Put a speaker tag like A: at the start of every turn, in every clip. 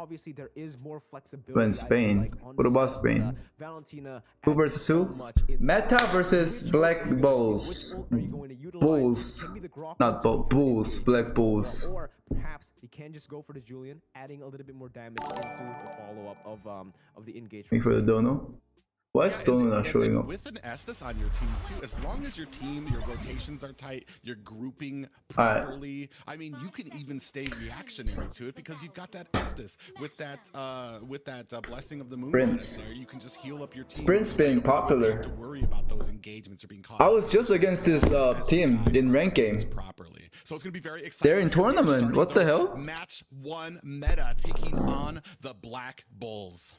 A: obviously there is more flexibility.
B: But in Spain, what about Spain?
A: Valentina
B: Who versus who? Meta versus Black Bulls. Bulls, not Bulls, Black Bulls.
A: Or perhaps he can just go for the Julian, adding a little bit more damage into the follow-up of the engagement.
B: Wait for the dono. Why is Dono not showing up?
C: With an Estes on your team too, as long as your team, your rotations are tight, you're grouping properly. I mean, you can even stay reactionary to it because you've got that Estes with that blessing of the moon there. You can just heal up your team.
B: Sprint's been popular.
C: Have to worry about those engagements or being caught.
B: I was just against this team in rank game.
C: Properly. So it's gonna be very exciting.
B: They're in tournament. What the hell?
C: Match 1 meta taking on the Black Bulls.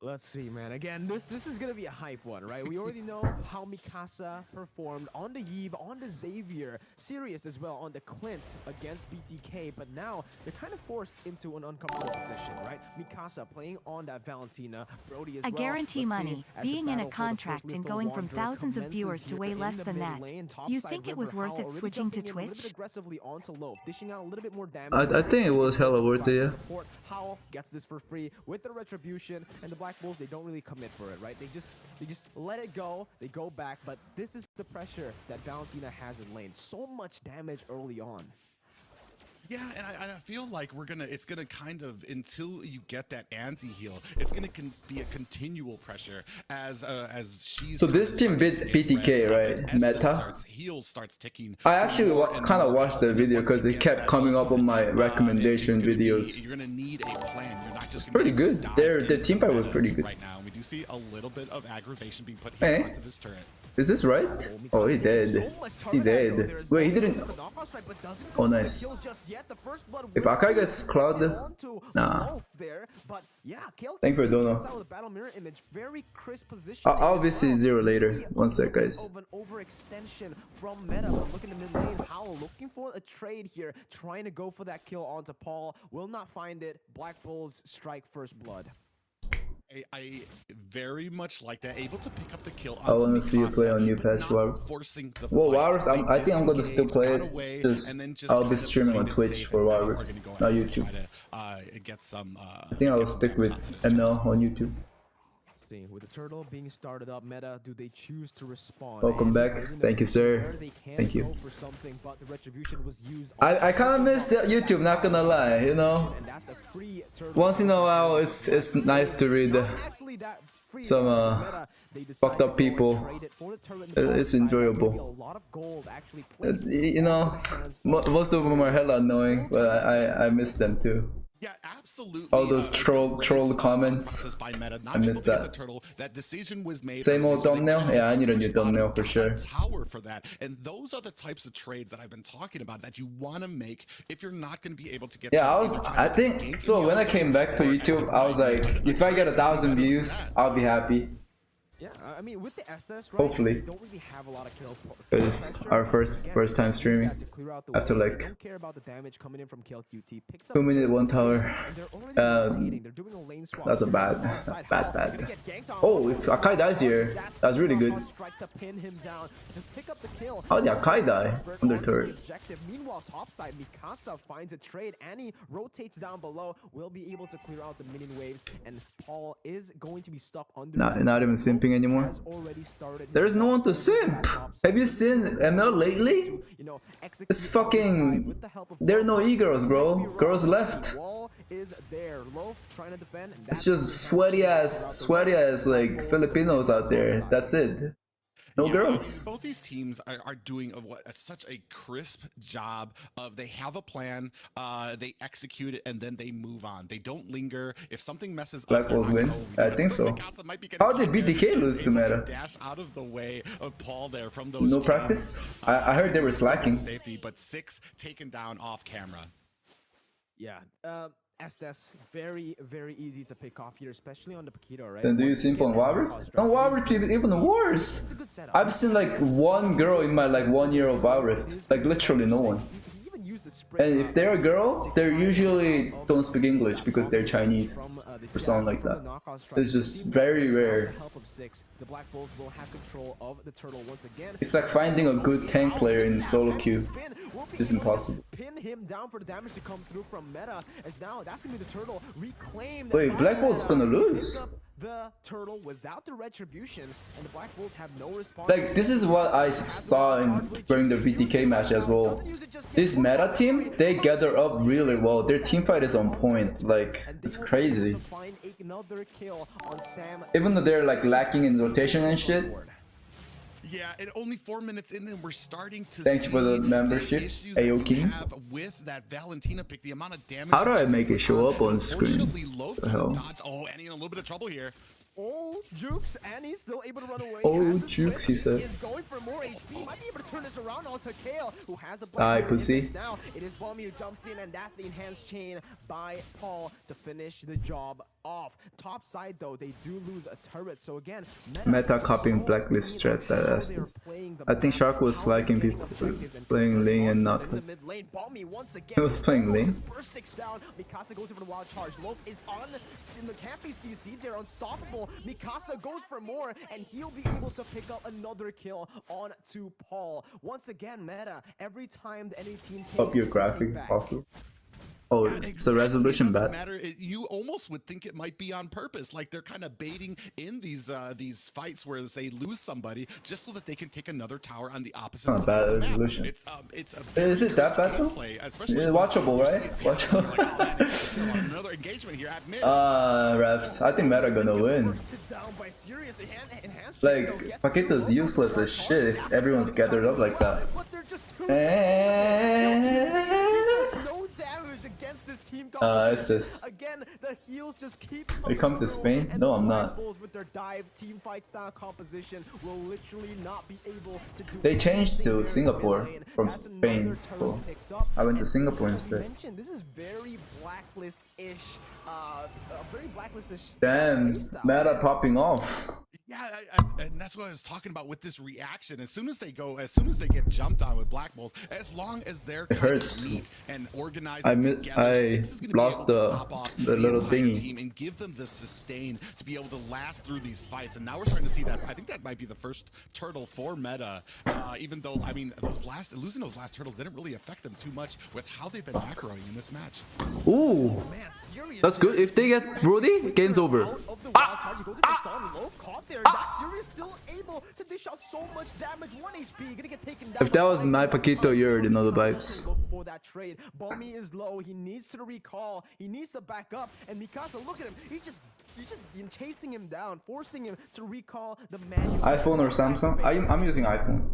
A: Let's see, man. Again, this is gonna be a hype one, right? We already know how Mikasa performed on the Yve, on the Xavier, Sirius as well on the Clint against BTK, but now they're kind of forced into an uncomfortable position, right? Mikasa playing on that Valentina, Brody as well.
D: I guarantee money, being in a contract and going from thousands of viewers to way less than that. You think it was worth it switching to Twitch?
B: I think it was hella worth it, yeah.
A: Howell gets this for free with the retribution, and the Black Bulls, they don't really commit for it, right? They just let it go, they go back, but this is the pressure that Valentina has in lane. So much damage early on.
C: Yeah, and I feel like it's gonna kind of, until you get that anti-heal, it's gonna be a continual pressure as she's.
B: So this team beat BTK, right? Meta.
C: Heals starts ticking.
B: I actually kind of watched the video because it kept coming up on my recommendation videos.
C: You're gonna need a plan. You're not just
B: pretty good. Their team fight was pretty good.
C: Right now, we do see a little bit of aggravation being put here onto this turret.
B: Is this right? Oh, he did. He did. Wait, he didn't. Oh, nice. If Akai gets Cloud, nah. Thank you for Dono. I'll visit 0 later. One sec, guys.
A: Overextension from Meta. Look in the mid lane. Howell looking for a trade here, trying to go for that kill onto Paul. Will not find it. Black Bulls strike first blood.
C: I very much like that, able to pick up the kill.
B: I want to see you play on new patch Warrior. Well, Warrior, I think I'm going to still play it. Just I'll be streaming on Twitch for Warrior, not YouTube. I think I will stick with ML on YouTube.
A: With the turtle being started up, Meta, do they choose to respond?
B: Welcome back. Thank you, sir. Thank you. I kind of miss YouTube, not gonna lie, you know. Once in a while, it's nice to read some fucked up people. It's enjoyable. You know, most of them are hella annoying, but I miss them too.
C: Yeah, absolutely.
B: All those troll comments. I missed that.
C: That decision was made.
B: Same old thumbnail? Yeah, I need a new thumbnail for sure.
C: Tower for that. And those are the types of trades that I've been talking about that you want to make if you're not going to be able to get.
B: Yeah, I think so. When I came back to YouTube, I was like, if I get 1,000 views, I'll be happy.
A: Yeah, I mean, with the Estes, right,
B: hopefully,
A: don't really have a lot of kill.
B: It's our first time streaming after like
A: don't care about the damage coming in from kill QT.
B: 2 minute 1 tower. That's a bad. Oh, if Akai dies here, that's really good. How did Akai die under turret?
A: Meanwhile, topside, Mikasa finds a trade and he rotates down below. Will be able to clear out the minion waves, and Paul is going to be stuck under.
B: Not even simping anymore. There is no one to simp. Have you seen ML lately? It's fucking. There are no e-girls, bro. Girls left. It's just sweaty ass like Filipinos out there. That's it. No girls.
C: Both these teams are doing such a crisp job of, they have a plan, they execute it, and then they move on. They don't linger. If something messes up,
B: Black Bulls win. I think so. How did BTK lose to Meta?
C: Dash out of the way of Paul there from those.
B: No practice. I heard they were slacking.
C: Safety, but 6 taken down off camera.
A: Yeah. Estes, very easy to pick off here, especially on the Paquito, right?
B: Then do you simp on Warrior? No, Warrior even worse. I've seen like 1 girl in my like 1 year of Warrior, like literally no one. And if they're a girl, they usually don't speak English because they're Chinese. or something like that. It's just very rare.
A: The Black Bulls will have control of the turtle once again.
B: It's like finding a good tank player in solo queue. It's impossible.
A: Pin him down for the damage to come through from Meta, as now that's gonna be the turtle reclaim.
B: Wait, Black Bulls gonna lose?
A: The turtle without the retribution, and the Black Bulls have no response.
B: Like, this is what I saw during the BTK match as well. This meta team, they gather up really well. Their team fight is on point. Like, it's crazy. Even though they're like lacking in rotation and shit.
C: Yeah, and only 4 minutes in, and we're starting to
B: Thank you for the membership, Aoki.
C: With that Valentina pick, the amount of damage.
B: How do I make it show up on screen?
C: What
B: the hell?
C: Oh, and in a little bit of trouble here.
A: Oh, Jukes, and he's still able to run away.
B: Oh, Jukes, he said.
A: Is going for more HP. Might be able to turn this around onto Kale, who has the
B: pussy.
A: Now it is Bommy who jumps in, and that's the enhanced chain by Paul to finish the job off. Top side though, they do lose a turret. So again,
B: meta copying Blacklist strat that Estes. I think Shark was liking people playing Ling and not. He was playing Ling.
A: Mikasa goes for the wild charge. Loaf is on. Can't be CC'd. They're unstoppable. Mikasa goes for more, and he'll be able to pick up another kill on to Paul. Once again, Meta, every time the enemy team takes
B: up your graphic also. Oh, it's the resolution bad.
C: You almost would think it might be on purpose, like they're kind of baiting in these fights where they lose somebody just so that they can take another tower on the opposite side
B: bad
C: of the
B: resolution.
C: map. It's
B: Is it that bad though?
C: Especially
B: watchable, right? Watchable.
C: Another engagement here at mid.
B: Refs, I think Meta gonna win. Like, Paqueto's useless as shit if everyone's gathered up like that. It's this.
A: Again, the heels just keep
B: you come to Spain? No, I'm not.
A: With their dive team fight style composition will literally not be able to do.
B: They changed to Singapore from Spain. So I went to Singapore instead.
A: This is very Blacklist-ish. Very Blacklist-ish.
B: Damn, Meta popping off.
C: Yeah, and that's what I was talking about with this reaction. As soon as they get jumped on with Black Bulls, as long as they're neat and organized together,
B: I lost the little thingy
C: team and give them the sustain to be able to last through these fights. And now we're starting to see that. I think that might be the first turtle for Meta. Even though, I mean, losing those last turtles didn't really affect them too much with how they've been macroing in this match.
B: Ooh, that's good. If they get Brody, game's over.
A: Sirius still able to dish out so much damage. 1 HP, gonna get taken down.
B: If that was my Paquito, you already know the vibes.
A: For that trade, Bommy is low. He needs to recall. He needs to back up. And Mikasa, look at him. He's just chasing him down, forcing him to recall the manual.
B: iPhone or Samsung? I'm using iPhone.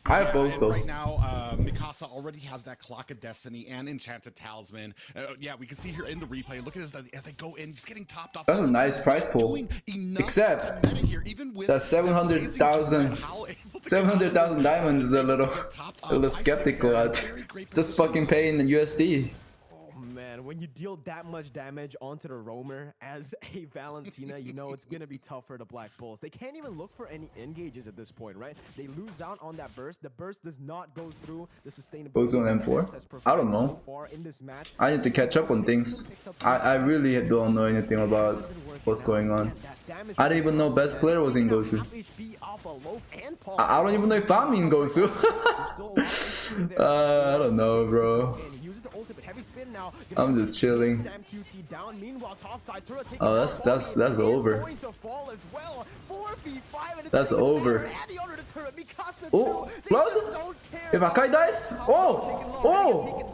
B: I have both though.
C: Right now, Mikasa already has that Clock of Destiny and Enchanted Talisman. Yeah, we can see here in the replay. Look at this as they go in, just getting topped off.
B: That's a nice price pool. Except that 700,000 diamonds is a little skeptical at. Just fucking paying in USD.
A: When you deal that much damage onto the roamer as a Valentina, you know it's gonna be tough for the Black Bulls. They can't even look for any engages at this point, right? They lose out on that burst. The burst does not go through the sustainable.
B: Gosu on M4? I don't know. I need to catch up on things. I really don't know anything about what's going on. I didn't even know best player was in Gosu. I don't even know if I'm in Gosu. I don't know, bro. I'm just chilling. Oh, that's over. That's over. Oh, blood? If Akai dies? Oh!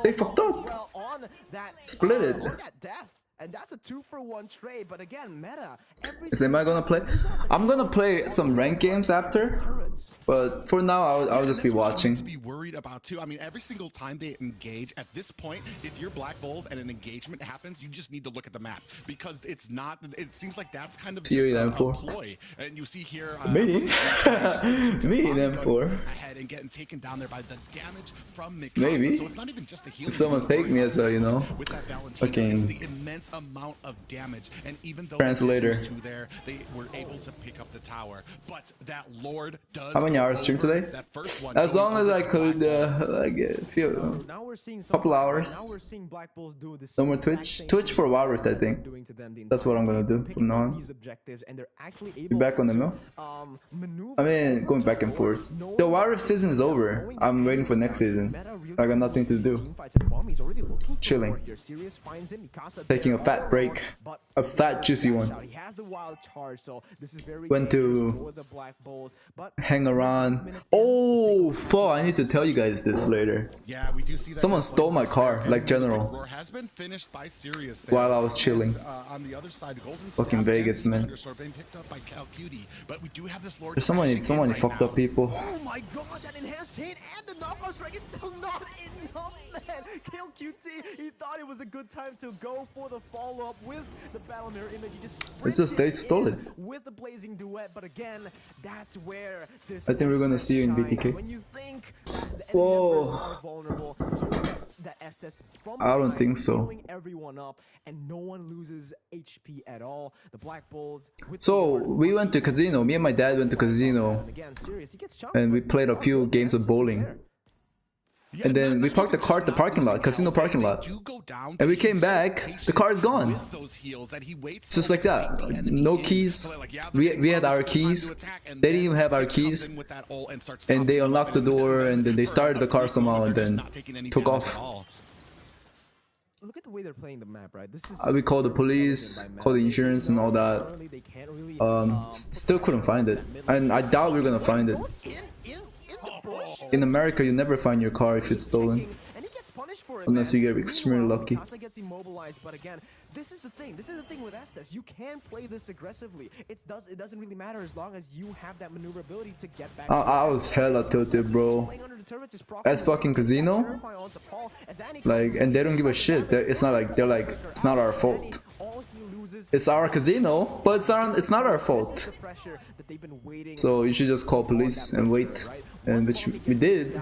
B: They fucked up. Split it.
A: And that's a 2-for-1 trade, but again, Meta.
B: Am I gonna play? I'm gonna play some ranked games after, but for now I'll just be watching.
C: To be worried about too. I mean, every single time they engage at this point, if you're Black Bulls and an engagement happens, you just need to look at the map because it's not. It seems like that's kind of just a ploy. And you see here,
B: me in M4
C: ahead and getting taken down there by the damage from Mikasa.
B: Maybe.
C: So it's not even just the healing.
B: If someone take me as a, you know,
C: with that Valentina,
B: fucking
C: it's the immense immense amount of damage. And even though
B: Translator.
C: they two there, they were able to pick up the tower. But that Lord does.
B: How many hours stream today?
C: That first one
B: As long as I
C: to
B: could,
C: BLACKLIST.
B: like a few,
A: Now we're seeing
B: couple
A: now
B: hours.
A: we're seeing BLACKBulls do the
B: No more
A: exact
B: Twitch.
A: same
B: Twitch
A: thing
B: for a while, I think.
A: doing to them the
B: That's what I'm gonna do
A: picking
B: from now
A: up
B: on.
A: these objectives, and they're actually
B: Be
A: able
B: back on the
A: to,
B: mill.
A: maneuver
B: I mean, going back and forth. The Warrior season is over. I'm waiting for next season. I got nothing to do. Chilling. Taking a fat break. A fat juicy one. Went to hang around. Oh, fuck, I need to tell you guys this later.
C: Yeah, we do see that
B: Someone stole my car, like General,
C: Roar has been finished by Sirius there.
B: while I was chilling.
C: On the other side, Golden
B: Fucking
C: Snap
B: Vegas,
C: and
B: man.
C: Undersword being picked up by Cal Cutie, but we do have this Lord.
B: There's so many
C: right
B: fucked
C: now.
B: up people.
A: Oh my god, that enhanced chain and the knockout strike is still not enough, man. Kill QT, he thought it was a good time to go for the follow-up with the battle mirror image. He just
B: It's just they
A: sprinted
B: stole
A: in
B: it.
A: with the blazing duet, but again, that's where this
B: I think we're gonna see you in
A: shines.
B: BTK.
A: When you think the enemy
B: Whoa.
A: members are vulnerable, that Estes from
B: I don't
A: behind,
B: think so.
A: healing everyone up, and no one loses HP at all. The BLACKBulls with the
B: So
A: Lord,
B: we went to casino. Me and my dad went to casino,
A: and again, Sirius, he gets chopped,
B: and we
A: but
B: played a
A: it's all
B: few
A: good,
B: games
A: man.
B: of
A: Six is
B: bowling.
A: there.
C: Yeah,
B: And then we parked the car at the parking lot, casino parking lot. And we came back, the car is gone. It's just like that. No keys. We had our keys. They didn't even have our keys. And they unlocked the door, and then they started the car somehow, and then took off.
A: Look at the way they're playing the map, right? This is
B: We called the police, called the insurance and all that.
A: They can't really,
B: Still couldn't find it. And I doubt we're gonna find it.
A: the bush.
B: In America, you never find your car if it's stolen.
A: And he gets punished for it,
B: Unless
A: man.
B: you get extremely
A: Meanwhile,
B: lucky.
A: Mikasa gets immobilized, but again, this is the thing. This is the thing with Estes. You can play this aggressively. It doesn't really matter as long as you have that maneuverability to get back.
B: I was hella tilted, bro. At fucking casino, like, and they don't give a shit. It's not like they're like, it's not our fault. It's our casino, but it's not our fault. So you should just call police and wait, and which we did.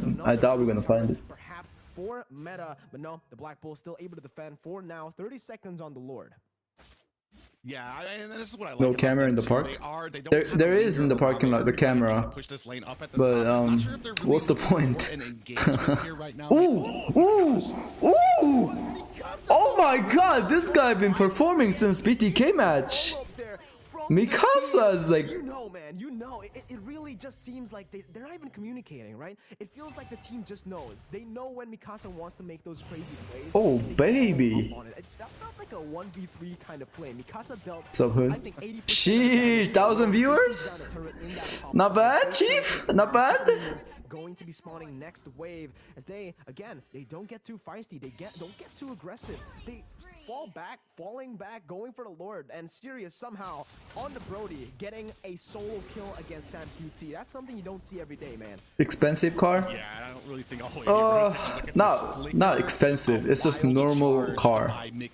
B: And I doubt we're gonna find it.
A: Perhaps for meta, but no, the BLACKBulls still able to defend for now. 30 seconds on the Lord.
C: Yeah, and this is what I like.
B: No
C: about
B: camera
C: them
B: in the
C: too.
B: park? There is in the parking lot, the camera. But what's the point? Ooh, ooh, ooh! Oh my god, this guy been performing since BTK match. Mikasa is like,
A: You know, man, you know, it really just seems like they're not even communicating, right? It feels like the team just knows. They know when Mikasa wants to make those crazy plays.
B: oh
A: They
B: baby.
A: up on it. That felt like a 1v3 kind of play. Mikasa dealt,
B: What's up, Hoon?
A: I think, 80%
B: Sheesh, 1,000 viewers? Not bad, Chief. Not bad.
A: Going to be spawning next wave as they don't get too feisty. Don't get too aggressive. They falling back, going for the Lord, and Sirius somehow on the Brody getting a solo kill against Sam QT. That's something you don't see every day, man.
B: Expensive car?
C: Yeah, I don't really think. Oh,
B: Not expensive. It's just normal car. Hyundai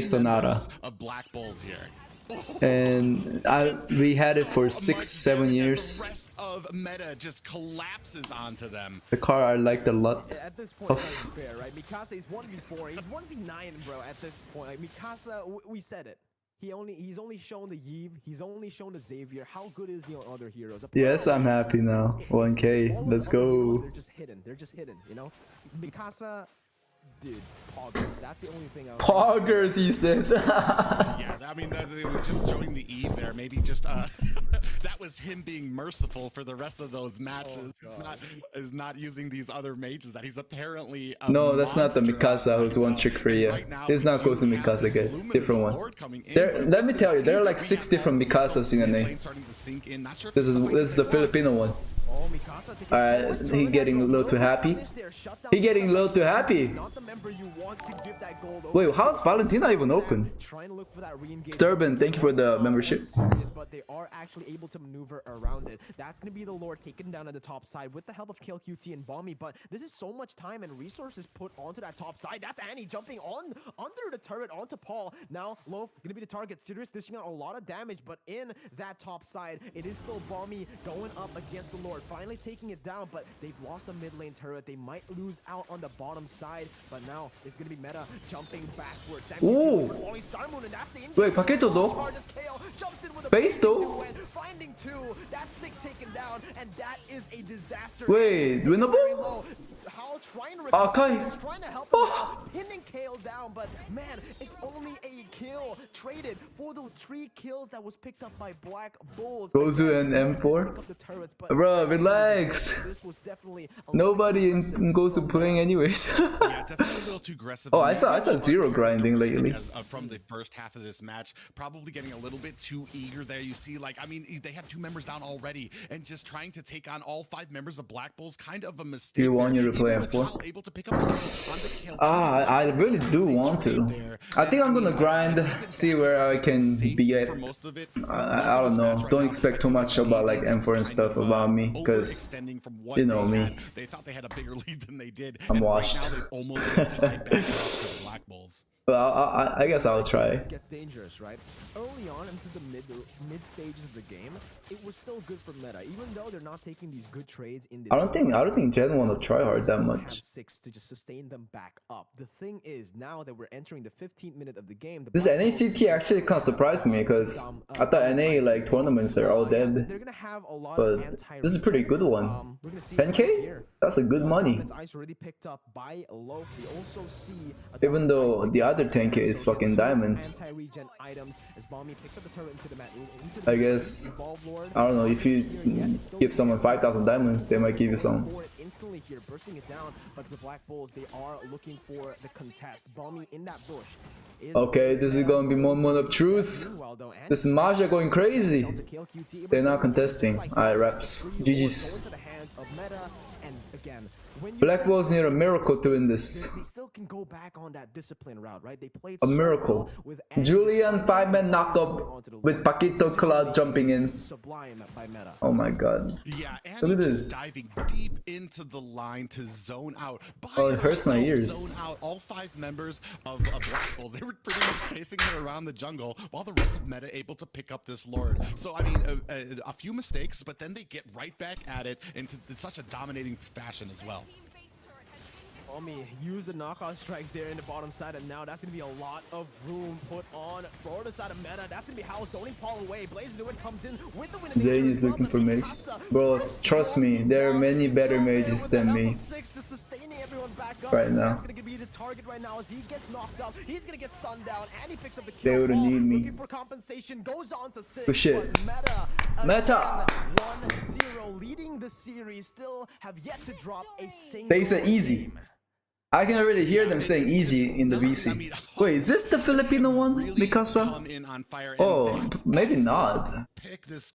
B: Sonata.
C: Of BLACKBulls here.
B: And we had it for 6-7 years.
C: The rest of meta just collapses onto them.
B: The car I liked a lot.
A: At this point, that's fair, right? Mikasa is 1v4. He's 1v9, bro. At this point, like, Mikasa, we said it. He's only shown the Yves. He's only shown the Xavier. How good is he on other heroes?
B: Yes, I'm happy now. 1K. Let's go.
A: They're just hidden. They're just hidden. You know, Mikasa. Dude, poggers. That's the only thing I was
B: Poggers, he said.
C: Yeah, I mean, they were just showing the Eve there. Maybe just that was him being merciful for the rest of those matches. He's not using these other mages that he's apparently.
B: No, that's not the Mikasa who's one trick for you. It's not Gosu Mikasa, guys. Different one. Let me tell you, there are like 6 different Mikasas in the name. This is the Filipino one. Alright, he getting a little too happy. He getting a little too happy. Wait, how's Valentina even open? Sturban, thank you for the membership.
A: But they are actually able to maneuver around it. That's going to be the Lord taken down at the top side with the help of Kill QT and Bomby. But this is so much time and resources put onto that top side. That's Annie jumping on under the turret onto Paul. Now Loaf going to be the target. Sirius dishing out a lot of damage, but in that top side, it is still Bomby going up against the Lord. finally taking it down, but they've lost the mid lane turret. They might lose out on the bottom side, but now it's gonna be Meta jumping backwards.
B: Ooh. Wait, Paquito though? Base though?
A: Finding two, that's 6 taken down, and that is a disaster.
B: Wait, winnable?
A: Trying to
B: Okay.
A: trying to help him out, pinning Kale down, but man, it's only a kill traded for the 3 kills that was picked up by Black Bulls.
B: Gosu and M4? Bro, relax. Nobody in Gosu playing anyways.
C: Yeah, definitely a little too aggressive.
B: Oh, I saw zero grinding lately.
C: From the first half of this match, probably getting a little bit too eager there. You see, like, I mean, they had 2 members down already, and just trying to take on all 5 members of Black Bulls, kind of a mistake.
B: You want you to play M4? I really do want to. I think I'm gonna grind, see where I can be at. I don't know. Don't expect too much about like M4 and stuff about me, because you know me.
C: They thought they had a bigger lead than they did.
B: I'm washed. But I guess I'll try.
A: It gets dangerous, right? Early on into the mid stages of the game, it was still good for Meta, even though they're not taking these good trades in the
B: I don't think Jen wanna try hard that much.
A: 6 to just sustain them back up. The thing is, now that we're entering the 15th minute of the game,
B: This NACT actually kind of surprised me, because I thought NA like tournaments are all dead.
A: they're gonna have a lot
B: But
A: of
B: this is a pretty good one. 10k? That's a good money.
A: Ice already picked up by Loaf. We also see
B: Even though the other 10k is fucking diamonds.
A: Anti-regen items as Bombi picks up the turret into the mat.
B: I guess, I don't know, if you give someone 5,000 diamonds, they might give you some.
A: Instantly here, bursting it down, but the Black Bulls, they are looking for the contest. Bombi in that bush.
B: Okay, this is gonna be moment of truth. This Maja going crazy. They're not contesting. Alright, reps. GG's. Black Bulls need a miracle to win this.
A: They still can go back on that discipline route, right? They played
B: A miracle. Julian 5-man knocked up with Paquito Cloud jumping in.
A: Sublime by Meta.
B: Oh my god.
C: Yeah, and
B: look at this.
C: Diving deep into the line to zone out.
B: Oh, it hurts my ears.
C: Zone out all 5 members of Black Bulls. They were pretty much chasing her around the jungle, while the rest of Meta able to pick up this Lord. So I mean, a few mistakes, but then they get right back at it into such a dominating fashion as well.
A: Bombi use the knockout strike there in the bottom side, and now that's going to be a lot of room put on for the side of Meta. That's going to be House zoning Paul away. Blaze Newman comes in with the win.
B: Zane is looking for mage. Bro, trust me, there are many better mages than me right now.
A: Going to be the target right now as he gets knocked up. He's going to get stunned down, and he picks up the kill.
B: They wouldn't need me.
A: Looking for compensation, goes on to 6.
B: Oh shit. Meta
A: 1-0 leading the series, still have yet to drop a single.
B: They said easy. I can already hear them saying easy in the VC. Wait, is this the Filipino one, Mikasa? Oh, maybe not.
C: Pick this